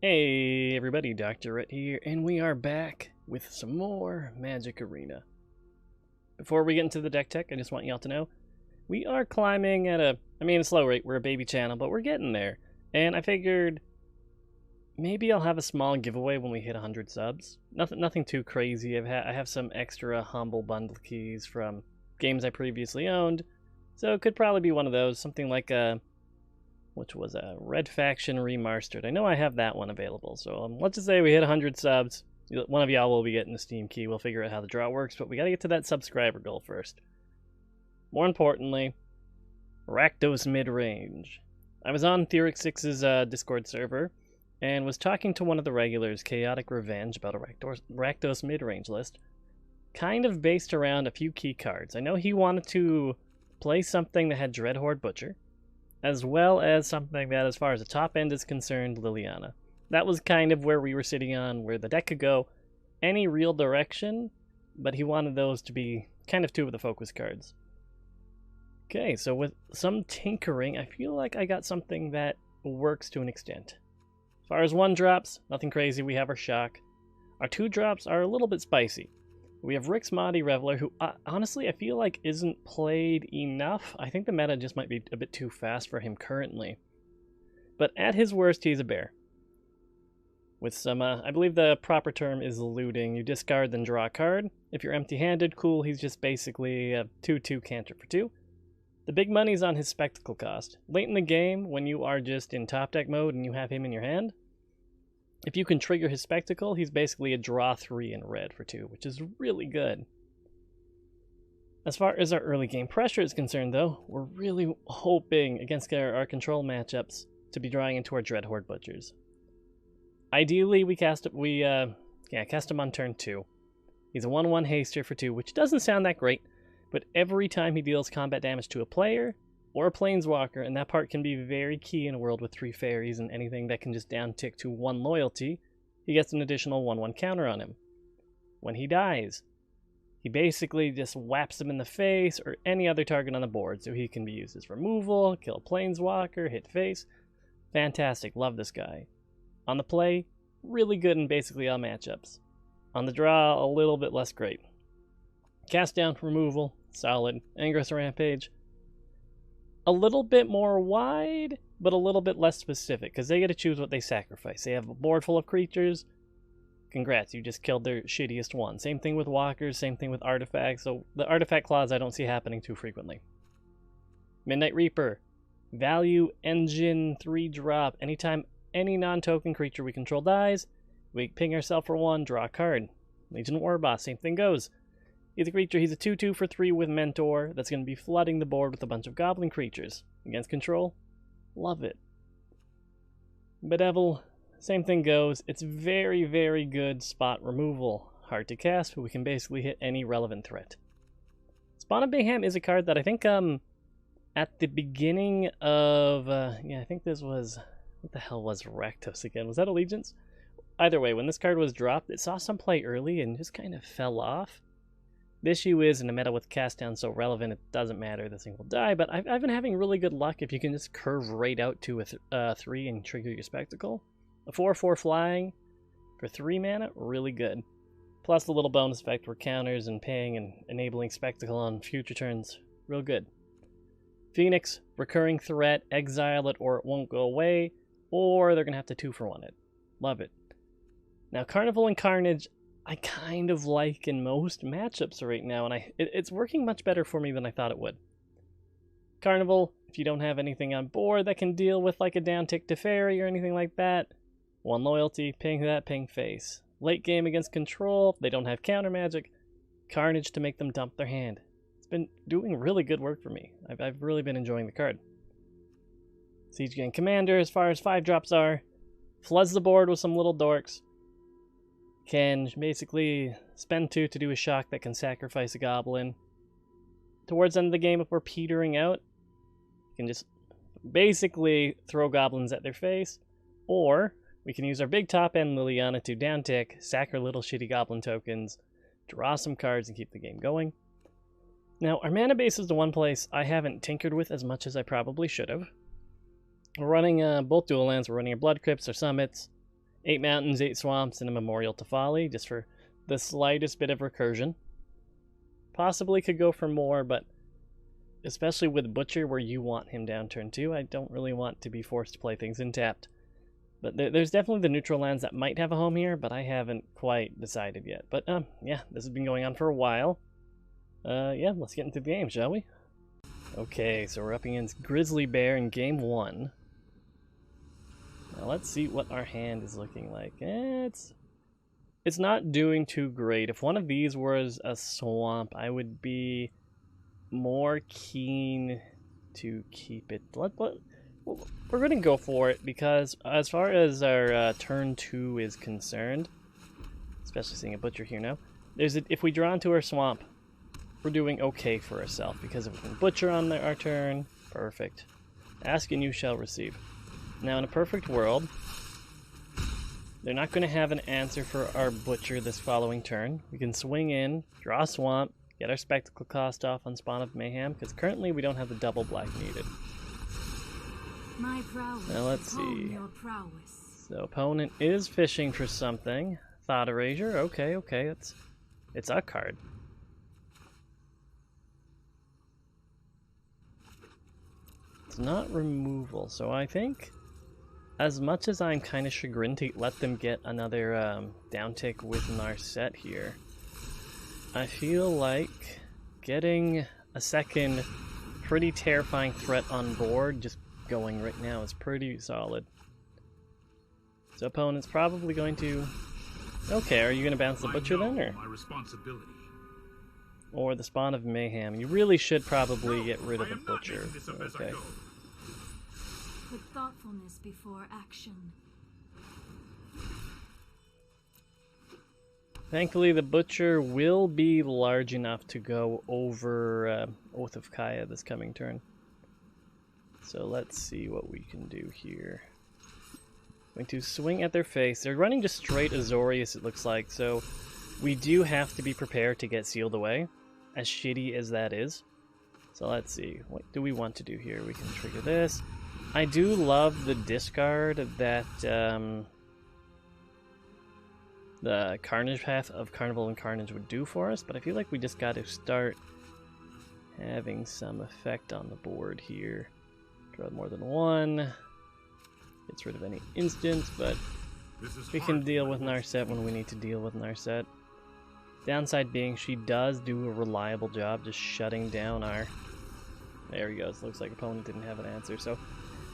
Hey everybody, Dr. Rhett here, and we are back with some more Magic Arena. Before we get into the deck tech, I just want y'all to know, we are climbing at a slow rate. We're a baby channel, but we're getting there. And I figured maybe I'll have a small giveaway when we hit 100 subs. Nothing too crazy. I have some extra humble bundle keys from games I previously owned, so it could probably be one of those, something like a which was a Red Faction Remastered. I know I have that one available, so let's just say we hit 100 subs. One of y'all will be getting the Steam key. We'll figure out how the draw works, but we gotta get to that subscriber goal first. More importantly, Rakdos Midrange. I was on Theorix6's Discord server, and was talking to one of the regulars, Chaotic Revenge, about a Rakdos Midrange list, kind of based around a few key cards. I know he wanted to play something that had Dreadhorde Butcher, as well as something that, as far as the top end is concerned, Liliana. That was kind of where we were sitting on, where the deck could go any real direction, but he wanted those to be kind of two of the focus cards. Okay, so with some tinkering, I feel like I got something that works to an extent. As far as 1-drops, nothing crazy. We have our Shock. Our 2-drops are a little bit spicy. We have Rix Mahdi Reveler, who honestly I feel like isn't played enough. I think the meta just might be a bit too fast for him currently. But at his worst, he's a bear. With some, I believe the proper term is looting. You discard, then draw a card. If you're empty-handed, cool, he's just basically a 2/2 cantrip for 2. The big money's on his spectacle cost. Late in the game, when you are just in top deck mode and you have him in your hand, if you can trigger his spectacle, he's basically a draw 3 in red for 2, which is really good. As far as our early game pressure is concerned, though, we're really hoping against our control matchups to be drawing into our Dreadhorde Butchers. Ideally, we cast him on turn 2. He's a 1/1 haster for 2, which doesn't sound that great, but every time he deals combat damage to a player or a planeswalker, and that part can be very key in a world with 3 fairies and anything that can just downtick to 1 loyalty, he gets an additional 1/1 counter on him. When he dies, he basically just whaps him in the face or any other target on the board, so he can be used as removal, kill a planeswalker, hit face. Fantastic, love this guy. On the play, really good in basically all matchups. On the draw, a little bit less great. Cast down for removal, solid. Angerous Rampage, a little bit more wide, but a little bit less specific, because they get to choose what they sacrifice. They have a board full of creatures. Congrats, you just killed their shittiest one. Same thing with walkers, same thing with artifacts, so the artifact clause I don't see happening too frequently. Midnight Reaper, value engine 3-drop. Anytime any non-token creature we control dies, we ping ourselves for 1, draw a card. Legion Warboss, same thing goes. He's a creature, he's a 2/2 for 3 with Mentor that's going to be flooding the board with a bunch of goblin creatures. Against control, love it. Bedevil, same thing goes. It's very, very good spot removal. Hard to cast, but we can basically hit any relevant threat. Spawn of Mayhem is a card that I think at the beginning of, I think this was, what the hell was Rakdos again? Was that Allegiance? Either way, when this card was dropped, it saw some play early and just kind of fell off. The issue is, in a meta with cast down so relevant, it doesn't matter, this thing will die, but I've been having really good luck if you can just curve right out to a 3 and trigger your Spectacle. A 4/4 flying for 3 mana, really good. Plus the little bonus effect for counters and paying and enabling Spectacle on future turns, real good. Phoenix, recurring threat, exile it or it won't go away, or they're going to have to 2-for-1 it. Love it. Now Carnival and Carnage, I kind of like in most matchups right now, and it's working much better for me than I thought it would. Carnival, if you don't have anything on board that can deal with like a downtick to fairy or anything like that, 1 loyalty, ping that, ping face. Late game against control, if they don't have counter magic, Carnage to make them dump their hand. It's been doing really good work for me. I've really been enjoying the card. Siege Gang Commander, as far as 5-drops are, floods the board with some little dorks. Can basically spend 2 to do a shock that can sacrifice a goblin. Towards the end of the game, if we're petering out, you can just basically throw goblins at their face, or we can use our big top end Liliana to downtick, sack our little shitty goblin tokens, draw some cards, and keep the game going. Now, our mana base is the one place I haven't tinkered with as much as I probably should have. We're running both dual lands, we're running our Blood Crypts, our Summits, 8 mountains, 8 swamps, and a memorial to Folly, just for the slightest bit of recursion. Possibly could go for more, but especially with Butcher, where you want him down turn 2, I don't really want to be forced to play things in tapped. But there's definitely the neutral lands that might have a home here, but I haven't quite decided yet. But, yeah, this has been going on for a while. Yeah, let's get into the game, shall we? Okay, so we're up against Grizzly Bear in game 1. Now let's see what our hand is looking like. It's not doing too great. If one of these was a swamp, I would be more keen to keep it. We're going to go for it, because as far as our turn 2 is concerned, especially seeing a Butcher here now, if we draw into our swamp, we're doing okay for ourselves, because if we can Butcher on our turn, perfect. Ask and you shall receive. Now, in a perfect world, they're not going to have an answer for our Butcher this following turn. We can swing in, draw a swamp, get our spectacle cost off on Spawn of Mayhem, because currently we don't have the double black needed. Now let's see. So opponent is fishing for something. Thought Erasure, okay, it's a card. It's not removal, so I think, as much as I'm kind of chagrined to let them get another down tick with Narset here, I feel like getting a second pretty terrifying threat on board just going right now is pretty solid. So opponent's probably going to... Okay, are you going to bounce the Butcher then, or the Spawn of Mayhem? You really should probably get rid of the Butcher. Okay. With thoughtfulness before action. Thankfully, the Butcher will be large enough to go over Oath of Kaya this coming turn. So let's see what we can do here. Going to swing at their face. They're running just straight Azorius, it looks like, so we do have to be prepared to get sealed away, as shitty as that is. So let's see, what do we want to do here? We can trigger this. I do love the discard that the Carnage Path of Carnival and Carnage would do for us, but I feel like we just got to start having some effect on the board here. Draw more than one. Gets rid of any instance, but we can deal with Narset when we need to deal with Narset. Downside being she does do a reliable job just shutting down our... There he goes. Looks like opponent didn't have an answer. So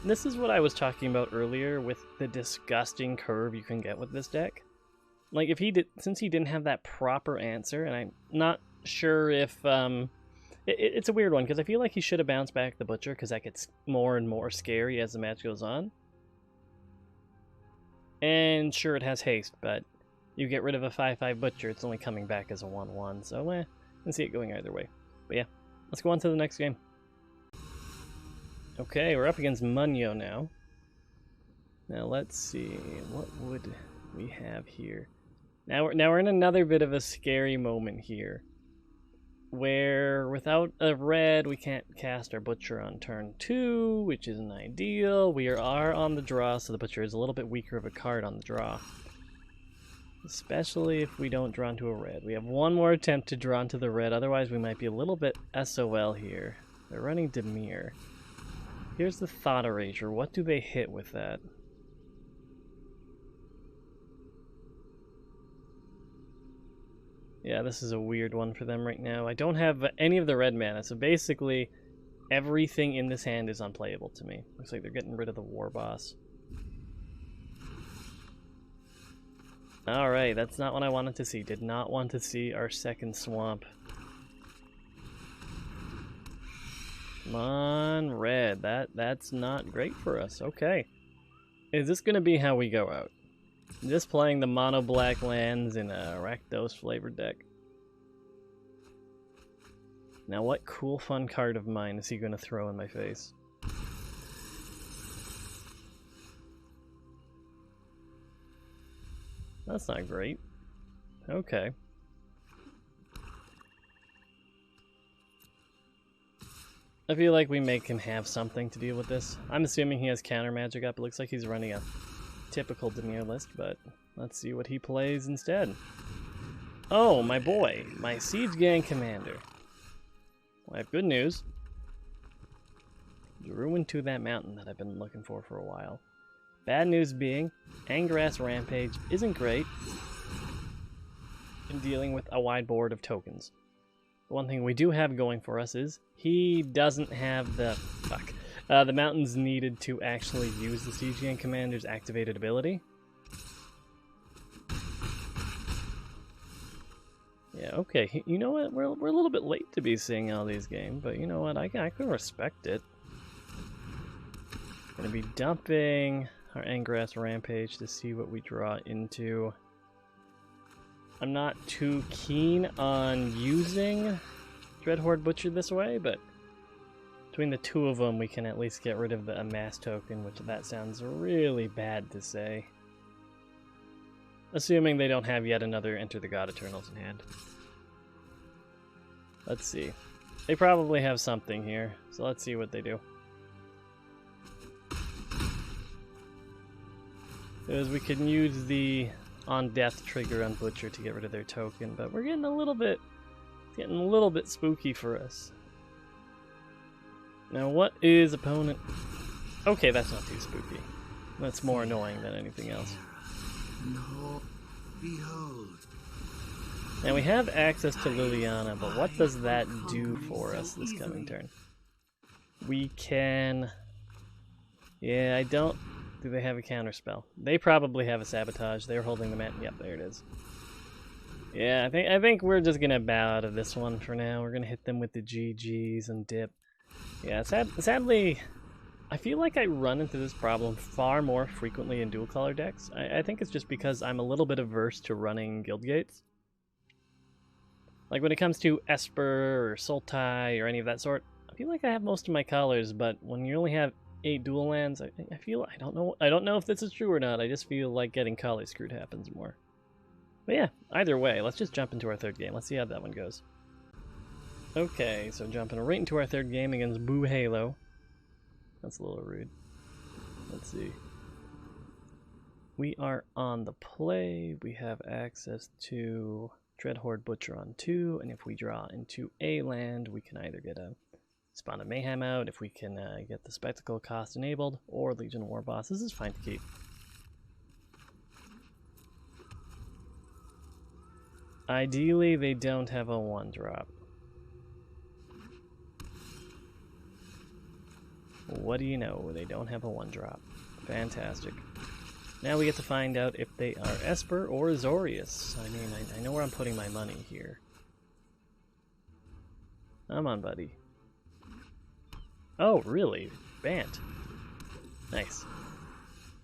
this is what I was talking about earlier with the disgusting curve you can get with this deck. Like, if he did, since he didn't have that proper answer, and I'm not sure if it's a weird one, because I feel like he should have bounced back the Butcher, because that gets more and more scary as the match goes on. And sure, it has haste, but you get rid of a 5/5 Butcher, it's only coming back as a 1/1, so I can see it going either way. But yeah, let's go on to the next game. Okay, we're up against Munyo now. Now let's see, what would we have here? Now we're in another bit of a scary moment here, where without a red we can't cast our Butcher on turn 2, which isn't ideal. We are on the draw, so the Butcher is a little bit weaker of a card on the draw, especially if we don't draw into a red. We have one more attempt to draw into the red, otherwise we might be a little bit SOL here. They're running Dimir. Here's the Thought Erasure. What do they hit with that? Yeah, this is a weird one for them right now. I don't have any of the red mana, so basically everything in this hand is unplayable to me. Looks like they're getting rid of the War Boss. Alright, that's not what I wanted to see. Did not want to see our second swamp. Come on, red. That's not great for us. Okay. Is this going to be how we go out? Just playing the mono black lands in a Rakdos flavored deck. Now what cool fun card of mine is he going to throw in my face? That's not great. Okay. I feel like we make him have something to deal with this. I'm assuming he has counter magic up. It looks like he's running a typical Demir list, but let's see what he plays instead. Oh, my boy, my Siege Gang Commander. Well, I have good news. Ruin to that mountain that I've been looking for a while. Bad news being, Angrass Rampage isn't great in dealing with a wide board of tokens. The one thing we do have going for us is he doesn't have the mountains needed to actually use the Siege Gang Commander's activated ability. Yeah, okay, you know what, we're a little bit late to be seeing all these games, but you know what, I can respect it. Gonna be dumping our Angrass Rampage to see what we draw into. I'm not too keen on using Dreadhorde Butcher this way, but between the two of them we can at least get rid of the amass token, which that sounds really bad to say. Assuming they don't have yet another Enter the God Eternals in hand. Let's see. They probably have something here, so let's see what they do. Because we can use the on death trigger on Butcher to get rid of their token, but we're getting a little bit spooky for us. Now what is opponent? Okay, that's not too spooky. That's more annoying than anything else. No, behold. Now we have access to Liliana, but what does that do for us this coming turn? We can... Yeah, I don't... Do they have a counterspell? They probably have a sabotage. They're holding the mountain. Yep, there it is. Yeah, I think we're just gonna bow out of this one for now. We're gonna hit them with the GGs and dip. Yeah, sadly, I feel like I run into this problem far more frequently in dual color decks. I think it's just because I'm a little bit averse to running guild gates. Like when it comes to Esper or Sultai or any of that sort, I feel like I have most of my colors, but when you only have 8 dual lands, I feel, I don't know if this is true or not, I just feel like getting color screwed happens more. But yeah, either way, let's just jump into our third game. Let's see how that one goes. Okay, so jumping right into our third game against Boo Halo. That's a little rude. Let's see. We are on the play. We have access to Dreadhorde Butcher on 2, and if we draw into a land, we can either get a Spawn of Mayhem out, if we can get the Spectacle cost enabled, or Legion War Boss. This is fine to keep. Ideally, they don't have a 1-drop. What do you know? They don't have a 1-drop. Fantastic. Now we get to find out if they are Esper or Azorius. I mean, I know where I'm putting my money here. Come on, buddy. Oh, really? Bant. Nice.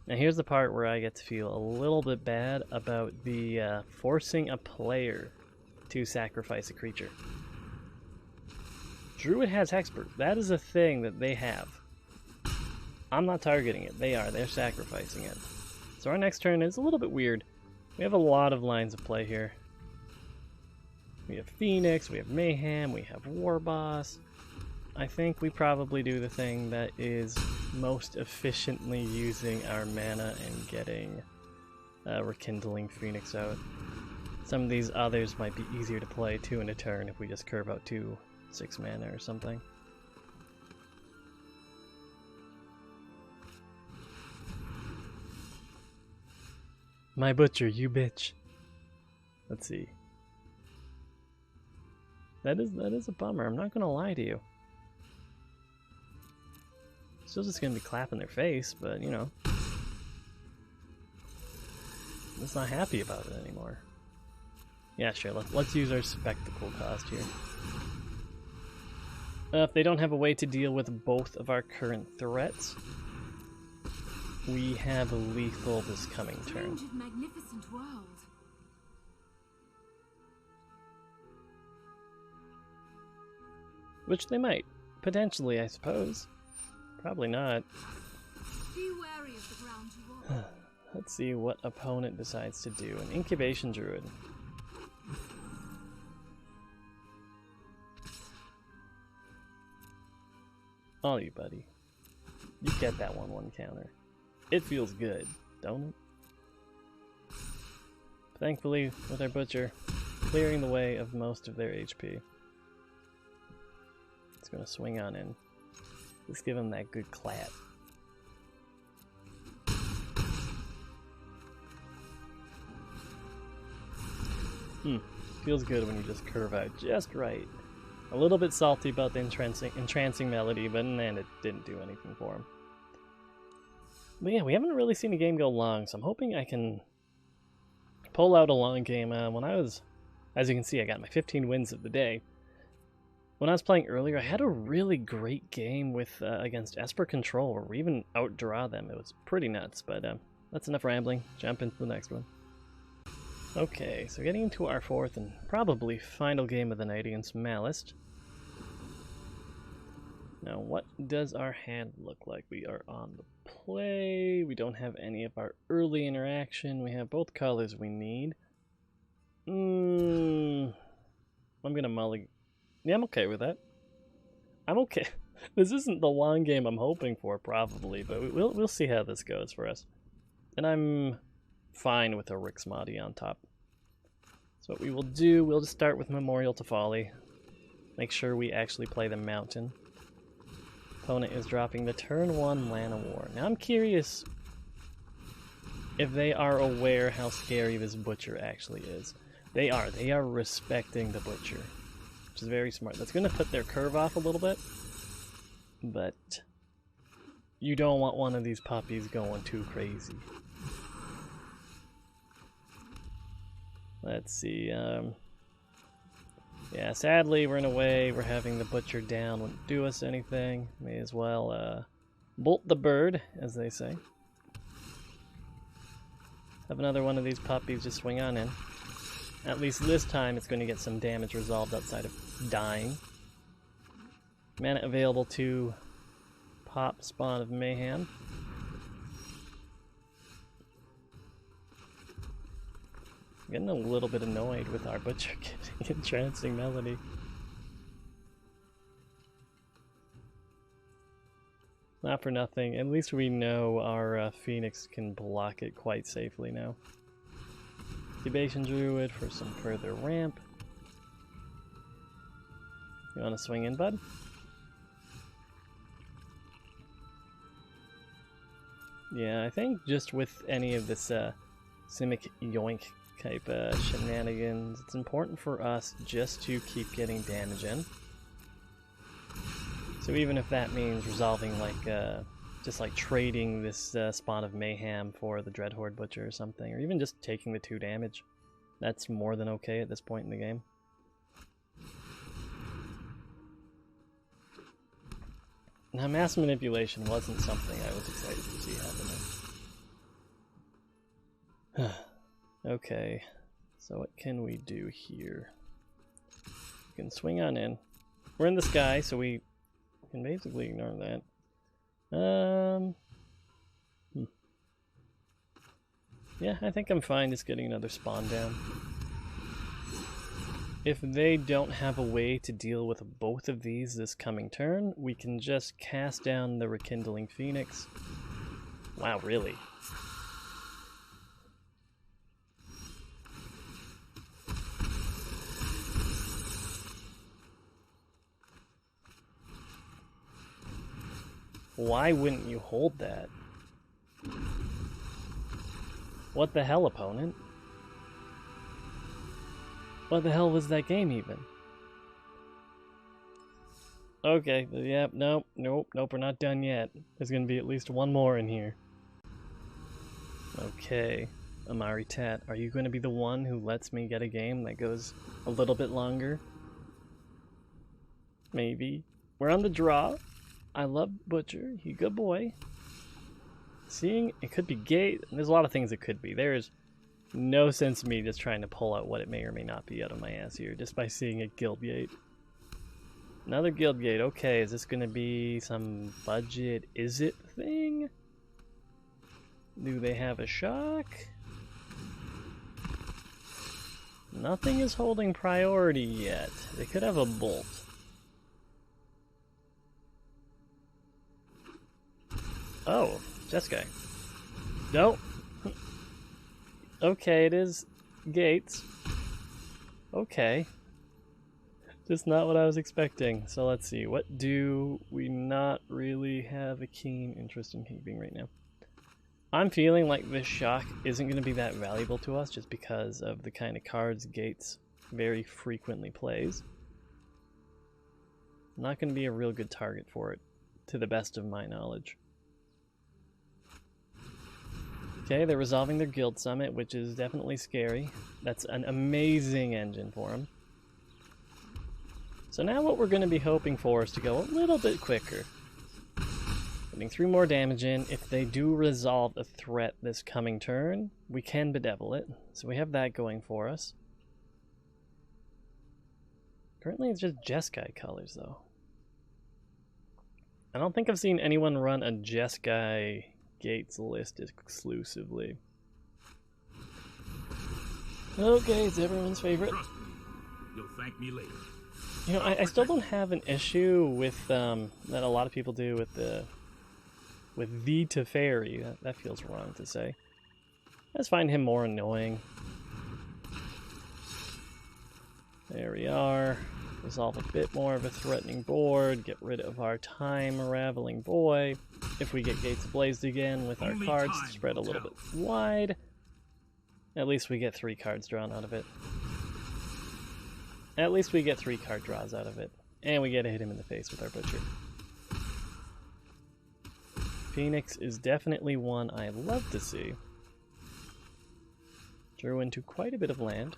Now here's the part where I get to feel a little bit bad about the forcing a player to sacrifice a creature. Druid has Hexproof. That is a thing that they have. I'm not targeting it. They're sacrificing it. So our next turn is a little bit weird. We have a lot of lines of play here. We have Phoenix, we have Mayhem, we have War Boss. I think we probably do the thing that is most efficiently using our mana and getting Rekindling Phoenix out. Some of these others might be easier to play 2 in a turn if we just curve out 2 6 mana or something. My butcher, you bitch. Let's see. That is a bummer, I'm not gonna lie to you. Still just gonna be clapping their face, but you know. I'm just not happy about it anymore. Yeah, sure, let's use our Spectacle cost here. If they don't have a way to deal with both of our current threats, we have lethal this coming turn. Magnificent world. Which they might. Potentially, I suppose. Probably not. Be wary of the ground you walk. Let's see what opponent decides to do. An Incubation Druid. All you, buddy. You get that 1/1 counter. It feels good. don't it? Thankfully, with our butcher clearing the way of most of their HP, it's gonna swing on in. Let's give him that good clap. Feels good when you just curve out just right. A little bit salty about the entrancing melody, but man, it didn't do anything for him. But yeah, we haven't really seen a game go long, so I'm hoping I can pull out a long game. When I was, as you can see, I got my 15 wins of the day. When I was playing earlier, I had a really great game with against Esper Control, where we even outdraw them. It was pretty nuts, but that's enough rambling. Jump into the next one. Okay, so getting into our fourth and probably final game of the night against Malist. Now, what does our hand look like? We are on the play. We don't have any of our early interaction. We have both colors we need. I'm gonna mulligan. Yeah, I'm okay with that. I'm okay. This isn't the long game I'm hoping for, probably, but we'll see how this goes for us. And I'm fine with a Rixmati on top. So what we will do, we'll just start with Memorial to Folly. Make sure we actually play the Mountain. Opponent is dropping the turn 1 Lana War. Now I'm curious if they are aware how scary this Butcher actually is. They are respecting the Butcher, which is very smart. That's going to put their curve off a little bit, but you don't want one of these puppies going too crazy. Let's see, yeah, sadly we're in a way we're having the Butcher down, wouldn't do us anything. May as well bolt the bird, as they say. Have another one of these puppies just swing on in. At least this time it's going to get some damage resolved outside of dying. Mana available to pop Spawn of Mayhem. Getting a little bit annoyed with our Butcher getting entrancing melody. Not for nothing, at least we know our Phoenix can block it quite safely now. Incubation Druid for some further ramp. You want to swing in, bud? Yeah, I think just with any of this Simic Yoink type shenanigans, it's important for us just to keep getting damage in. So even if that means resolving like just like trading this Spawn of Mayhem for the Dreadhorde Butcher or something, or even just taking the 2 damage, that's more than okay at this point in the game. Now, mass manipulation wasn't something I was excited to see happening. Okay, so what can we do here? We can swing on in. We're in the sky, so we can basically ignore that. Yeah, I think I'm fine just getting another spawn down. If they don't have a way to deal with both of these this coming turn, we can just cast down the Rekindling Phoenix. Wow, really? Why wouldn't you hold that? What the hell, opponent? What the hell was that game even? Okay, yep, nope, we're not done yet. There's gonna be at least one more in here. Okay, Amari Tat, are you gonna be the one who lets me get a game that goes a little bit longer? Maybe. We're on the draw. I love Butcher, he good boy. Seeing, it could be gate, there's a lot of things it could be. There's no sense in me just trying to pull out what it may or may not be out of my ass here, just by seeing a guild gate. Another guild gate, okay, is this gonna be some budget is it thing? Do they have a shock? Nothing is holding priority yet. They could have a bolt. Oh, Jeskai. Nope. Okay, it is gates. Okay. Just not what I was expecting. So let's see. What do we not really have a keen interest in keeping right now? I'm feeling like this shock isn't going to be that valuable to us just because of the kind of cards Gates very frequently plays. Not going to be a real good target for it, to the best of my knowledge. Okay, they're resolving their guild summit, which is definitely scary. That's an amazing engine for them. So now what we're going to be hoping for is to go a little bit quicker. Getting 3 more damage in. If they do resolve a threat this coming turn, we can bedevil it. So we have that going for us. Currently it's just Jeskai colors though. I don't think I've seen anyone run a Jeskai Gates list exclusively. Okay, it's everyone's favorite. Trust me, you'll thank me later. You know, I still don't have an issue with that a lot of people do with the Teferi. That feels wrong to say. I just find him more annoying. There we are. Resolve a bit more of a threatening board. Get rid of our time-raveling boy. If we get Gates Blazed again with our cards spread a little bit wide, at least we get 3 cards drawn out of it. At least we get 3 card draws out of it. And we get to hit him in the face with our Butcher. Phoenix is definitely one I love to see. Drew into quite a bit of land.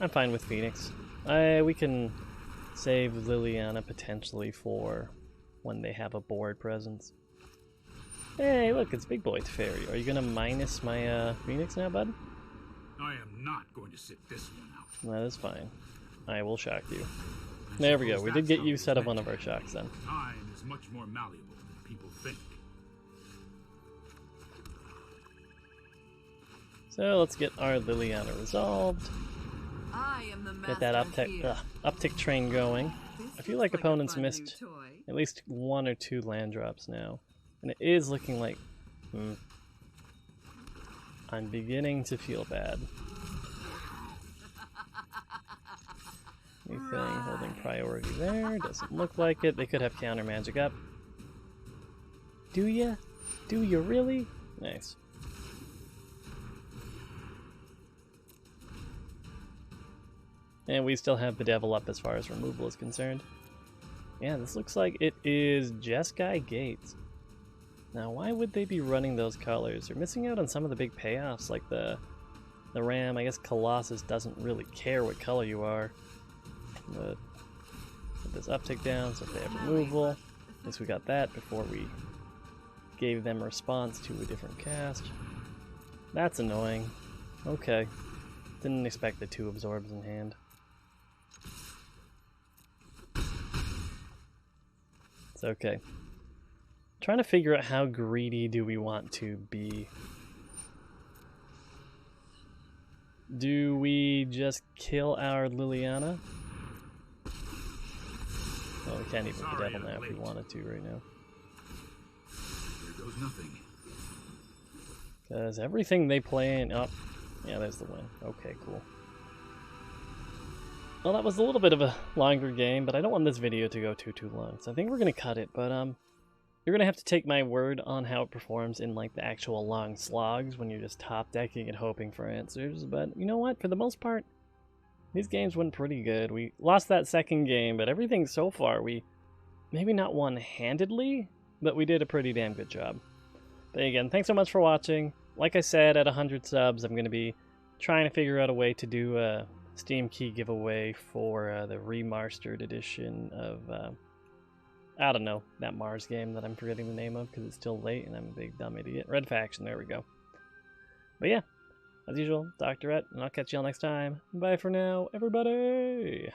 I'm fine with Phoenix. We can save Liliana potentially for when they have a board presence. Hey, look, it's Big Boy Teferi. Are you gonna minus my Phoenix now, bud? I am not going to sit this one out. That is fine. I will shock you. There we go. We did get use out of one of our shocks then. Time is much more malleable than people think. So let's get our Liliana resolved. I am the Get that master here. uptick train going. This I feel looks like opponents a fun new missed toy. at least 1 or 2 land drops now. And it is looking like... I'm beginning to feel bad. Anything holding priority there? Doesn't look like it. They could have counter magic up. Do ya? Do you really? Nice. And we still have Bedevil up as far as removal is concerned. Yeah, this looks like it is Jeskai Gates. Now, why would they be running those colors? They're missing out on some of the big payoffs, like the Ram. I guess Colossus doesn't really care what color you are. But put this uptick down, so if they have removal, at least we got that before we gave them a response to a different cast. That's annoying. Okay. Didn't expect the 2 absorbs in hand. It's okay. Trying to figure out how greedy do we want to be. Do we just kill our Liliana? Well, we can't even Bedevil now if we wanted to right now. There goes nothing. Because everything they play in... Oh, yeah, there's the win. Okay, cool. Well, that was a little bit of a longer game, but I don't want this video to go too long, so I think we're going to cut it, but you're going to have to take my word on how it performs in like the actual long slogs when you're just top decking and hoping for answers, but you know what? For the most part, these games went pretty good. We lost that second game, but everything so far, we maybe not one-handedly, but we did a pretty damn good job. But again, thanks so much for watching. Like I said, at 100 subs, I'm going to be trying to figure out a way to do a Steam key giveaway for the remastered edition of, I don't know, that Mars game that I'm forgetting the name of because it's still late and I'm a big dumb idiot. Red Faction, there we go. But yeah, as usual, Dr. Rhett, and I'll catch y'all next time. Bye for now, everybody!